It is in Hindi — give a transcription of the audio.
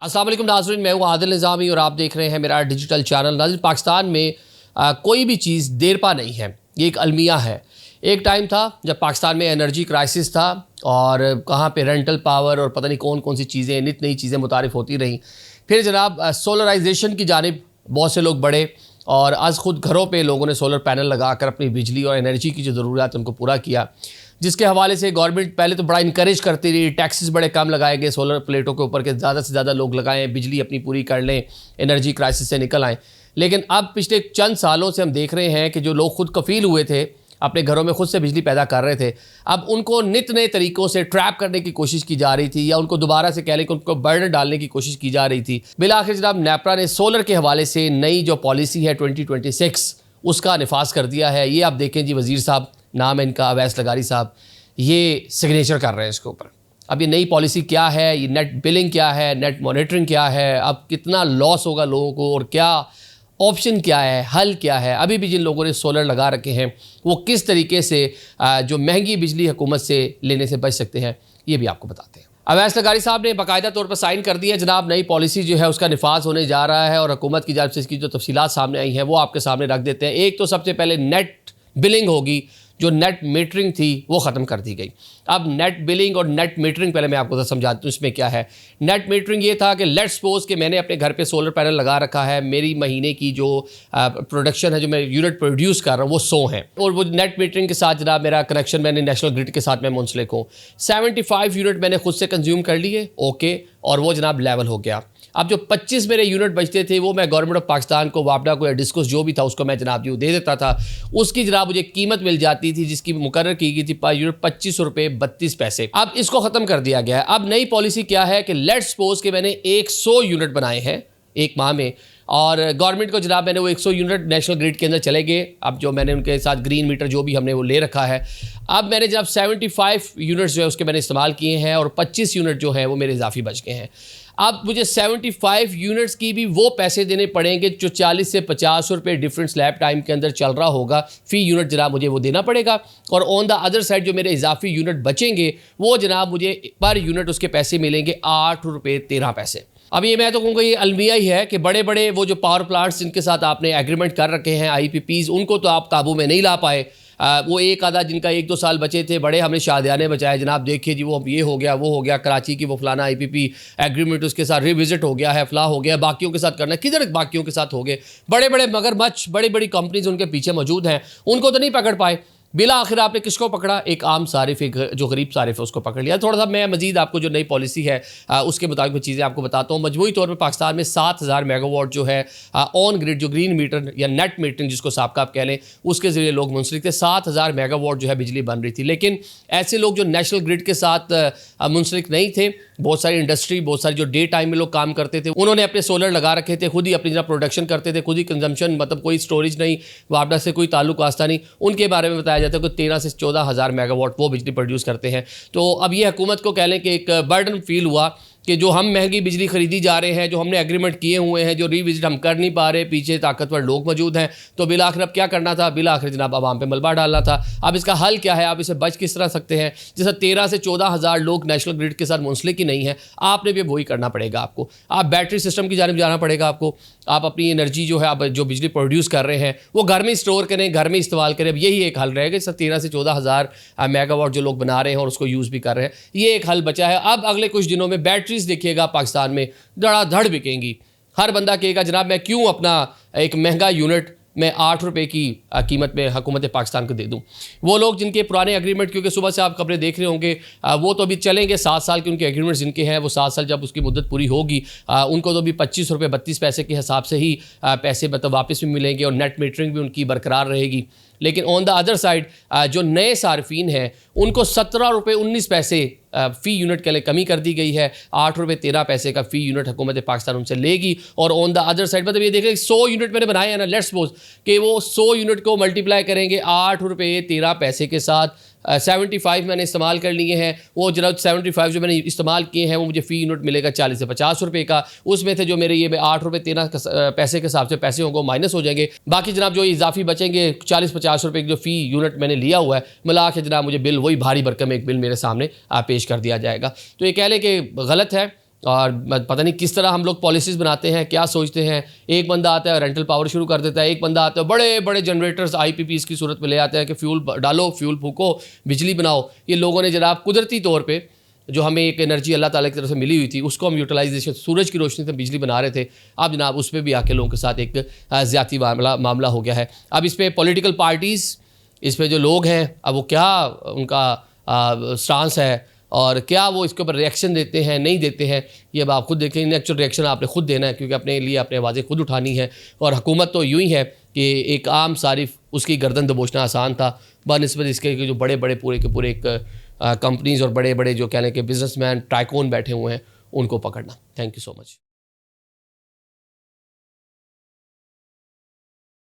अस्सलाम वालेकुम नाज़रीन, मैं हूँ आदिल निज़ामी और आप देख रहे हैं मेरा डिजिटल चैनल। नाज़रीन, पाकिस्तान में कोई भी चीज़ देर पा नहीं है, ये एक अलमिया है। एक टाइम था जब पाकिस्तान में एनर्जी क्राइसिस था और कहाँ पे रेंटल पावर और पता नहीं कौन कौन सी चीज़ें, नित नई चीज़ें मुतारिफ होती रहीं। फिर जनाब सोलराइजेशन की जानिब बहुत से लोग बढ़े और आज ख़ुद घरों पे लोगों ने सोलर पैनल लगाकर अपनी बिजली और एनर्जी की जो ज़रूरियात है उनको पूरा किया, जिसके हवाले से गवर्नमेंट पहले तो बड़ा इंकरेज करती रही। टैक्सेस बड़े कम लगाए गए सोलर प्लेटों के ऊपर के ज़्यादा से ज़्यादा लोग लगाएं, बिजली अपनी पूरी कर लें, एनर्जी क्राइसिस से निकल आएँ। लेकिन अब पिछले चंद सालों से हम देख रहे हैं कि जो लोग खुद कफ़ील हुए थे, अपने घरों में खुद से बिजली पैदा कर रहे थे, अब उनको नित नए तरीक़ों से ट्रैप करने की कोशिश की जा रही थी या उनको दोबारा से कह लें कि उनको बर्डन डालने की कोशिश की जा रही थी। बिलाखिर जनाब नेपरा ने सोलर के हवाले से नई जो पॉलिसी है 2026 उसका निफाज कर दिया है। ये आप देखें जी, वज़ीर साहब नाम है इनका, अवैस लगारी साहब, ये सिग्नेचर कर रहे हैं इसके ऊपर। अब ये नई पॉलिसी क्या है, ये नेट बिलिंग क्या है, नेट मॉनिटरिंग क्या है, अब कितना लॉस होगा लोगों को और क्या ऑप्शन क्या है, हल क्या है, अभी भी जिन लोगों ने सोलर लगा रखे हैं वो किस तरीके से जो महंगी बिजली हुकूमत से लेने से बच सकते हैं, ये भी आपको बताते हैं। अवैस लगारी साहब ने बाकायदा तौर पर साइन कर दिया जनाब, नई पॉलिसी जो है उसका निफाज होने जा रहा है और हुकूमत की जानिब से इसकी जो तफसीलात सामने आई हैं वो आपके सामने रख देते हैं। एक तो सबसे पहले नेट बिलिंग होगी, जो नेट मीटरिंग थी वो ख़त्म कर दी गई। अब नेट बिलिंग और नेट मीटरिंग पहले मैं आपको समझाता हूँ इसमें क्या है। नेट मीटरिंग ये था कि लेट्स सपोज कि मैंने अपने घर पे सोलर पैनल लगा रखा है, मेरी महीने की जो प्रोडक्शन है, जो मैं यूनिट प्रोड्यूस कर रहा हूँ वो 100 है और वो नेट मीटरिंग के साथ जनाब मेरा कनेक्शन मैंने नेशनल ग्रिड के साथ मैं मुंसलिक हूँ। 75 यूनिट मैंने खुद से कंज्यूम कर लिए, ओके, और वो जनाब लेवल हो गया। अब जो 25 मेरे यूनिट बचते थे वो मैं गवर्नमेंट ऑफ पाकिस्तान को, वापडा को या डिस्कोस जो भी था उसको मैं जनाब जी दे देता था। उसकी जनाब मुझे कीमत मिल जाती थी जिसकी मुकर्रर की गई थी पर यूनिट 25 रुपये 32 पैसे। अब इसको ख़त्म कर दिया गया है। अब नई पॉलिसी क्या है कि लेट्स सपोज कि मैंने 100 यूनिट बनाए हैं एक माह में और गवर्नमेंट को जनाब मैंने वो 100 यूनिट नेशनल ग्रिड के अंदर चले गए। अब जो मैंने उनके साथ ग्रीन मीटर जो भी हमने वो ले रखा है, अब मैंने जनाब 75 यूनिट्स जो है उसके मैंने इस्तेमाल किए हैं और 25 यूनिट जो हैं वो मेरे इजाफी बच गए हैं। अब मुझे 75 यूनिट्स की भी वो पैसे देने पड़ेंगे जो 40 से 50 रुपये डिफरेंट स्लैब टाइम के अंदर चल रहा होगा। फ़ी यूनिट जनाब मुझे वो देना पड़ेगा और ऑन द अदर साइड जो मेरे इजाफी यूनिट बचेंगे वो जनाब मुझे पर यूनिट उसके पैसे मिलेंगे 8 रुपये 13 पैसे। अब ये मैं तो कहूँगा ये अलमिया ही है कि बड़े बड़े वो जो पावर प्लांट्स जिनके साथ आपने एग्रीमेंट कर रखे हैं IPPs, उनको तो आप काबू में नहीं ला पाए। वो एक आधा जिनका 1-2 साल बचे थे, बड़े हमने शादियाने बचाए जनाब, देखिए जी वो ये हो गया वो हो गया, कराची की वो फलाना IPP एग्रीमेंट उसके साथ रिविजिट हो गया है, फला हो गया, बाकियों के साथ करना है, किधर बाकियों के साथ हो गए। बड़े बड़े मगरमच्छ, बड़ी बड़ी कंपनीज उनके पीछे मौजूद हैं, उनको तो नहीं पकड़ पाए। बिला आखिर आपने किसको पकड़ा? एक आम सारिफ, एक जो गरीब सारिफ है उसको पकड़ लिया। थोड़ा सा मैं मजीद आपको जो नई पॉलिसी है उसके मुताबिक चीज़ें आपको बताता हूँ। मजमूई तौर पर पाकिस्तान में 7000 मेगावाट जो है ऑन ग्रिड जो ग्रीन मीटर या नेट मीटरिंग जिसको साबका आप कह लें उसके ज़रिए लोग मुंसलिक थे। 7000 मेगावाट जो है बिजली बन रही थी, लेकिन ऐसे लोग जो नेशनल ग्रिड के साथ मुंसलिक नहीं थे, बहुत सारी इंडस्ट्री, बहुत सारी जो डे टाइम में लोग काम करते थे, उन्होंने अपने सोलर लगा रखे थे, खुद ही अपनी जगह प्रोडक्शन करते थे, खुद ही कंजम्पशन, मतलब कोई स्टोरेज नहीं, वापडा से कोई ताल्लुक वास्ता नहीं। उनके बारे में बताया जाता है कि 13 से 14,000 मेगावाट वो बिजली प्रोड्यूस करते हैं। तो अब ये हुकूमत को कह लें कि एक बर्डन फील हुआ कि जो हम महंगी बिजली खरीदी जा रहे हैं, जो हमने एग्रीमेंट किए हुए हैं, जो रिविजिट हम कर नहीं पा रहे, पीछे ताकतवर लोग मौजूद हैं, तो बिल आखिर अब क्या करना था? बिल आखिर जनाब आवाम पे मलबा डालना था। अब इसका हल क्या है? आप इसे बच किस तरह सकते हैं? जैसे 13 से 14,000 लोग नेशनल ग्रिड के साथ मुंसलिक ही नहीं है, आपने भी वही करना पड़ेगा आपको। आप बैटरी सिस्टम की जानिब जाना पड़ेगा आपको। आप अपनी एनर्जी जो है, आप जो बिजली प्रोड्यूस कर रहे हैं वो घर में स्टोर करें, घर में इस्तेमाल करें। अब यही एक हल रहेगा। जैसे 13 से 14,000 मेगावाट जो लोग बना रहे हैं और उसको यूज़ भी कर रहे हैं, ये एक हल बचा है। अब अगले कुछ दिनों में बैटरीज देखिएगा पाकिस्तान में धड़ाधड़ बिकेंगी। हर बंदा कहेगा जनाब मैं क्यों अपना एक महंगा यूनिट मैं 8 रुपये की कीमत में हुकूमत पाकिस्तान को दे दूं। वो लोग जिनके पुराने एग्रीमेंट, क्योंकि सुबह से आप खबरें देख रहे होंगे, वो तो अभी चलेंगे 7 साल के उनके एग्रीमेंट्स जिनके हैं, वो 7 साल जब उसकी मुद्दत पूरी होगी उनको तो भी 25 रुपये 32 पैसे के हिसाब से ही पैसे मतलब वापस भी मिलेंगे और नेट मीटरिंग भी उनकी बरकरार रहेगी। लेकिन ऑन द अदर साइड जो नए सार्फिन हैं उनको 17 रुपये 19 पैसे फ़ी यूनिट के लिए कमी कर दी गई है। 8 रुपये 13 पैसे का फ़ी यूनिट हुकूमत पाकिस्तान उनसे लेगी। और ऑन द अदर साइड मतलब ये देखें 100 यूनिट मैंने बनाए हैं ना, लेट्स सपोज कि वो 100 यूनिट को मल्टीप्लाई करेंगे 8 रुपये 13 पैसे के साथ। 75 मैंने इस्तेमाल कर लिए हैं, वो जनाब 75 जो मैंने इस्तेमाल किए हैं वो मुझे फ़ी यूनिट मिलेगा 40 से 50 रुपये का। उसमें से जो मेरे ये 8 रुपये 13 पैसे के हिसाब से पैसे होंगे माइनस हो जाएंगे। बाकी जनाब जो इजाफी बचेंगे 40-50 रुपये की जो फ़ी यूनिट मैंने लिया हुआ है, मिला के जनाब मुझे बिल वही भारी भरकम एक बिल मेरे सामने पेश कर दिया जाएगा। तो ये कह लें कि गलत है और पता नहीं किस तरह हम लोग पॉलिसीज़ बनाते हैं, क्या सोचते हैं। एक बंदा आता है रेंटल पावर शुरू कर देता है, एक बंदा आता है बड़े बड़े जनरेटर्स IPPs की सूरत में ले आता है कि फ्यूल डालो, फ्यूल फूको, बिजली बनाओ। ये लोगों ने जनाब कुदरती तौर पे जो हमें एक एनर्जी अल्लाह ताला की तरफ से मिली हुई थी उसको हम यूटिलाइजेशन, सूरज की रोशनी से बिजली बना रहे थे। अब जनाब उस पर भी आके लोगों के साथ एक ज़्यादती मामला हो गया है। अब इस पर पॉलिटिकल पार्टीज़, इस पर जो लोग हैं, अब वो क्या उनका स्टांस है और क्या वो इसके ऊपर रिएक्शन देते हैं, नहीं देते हैं, ये अब आप खुद देखें। एक्चुअल रिएक्शन आपने खुद देना है, क्योंकि अपने लिए अपने आवाज़ें खुद उठानी है। और हुकूमत तो यूँ ही है कि एक आम सारिफ उसकी गर्दन दबोचना आसान था बनिस्बत इसके कि जो बड़े बड़े पूरे के पूरे एक कंपनीज़ और बड़े बड़े जो कहने के बिजनेसमैन टाइकून बैठे हुए हैं उनको पकड़ना। Thank you so much.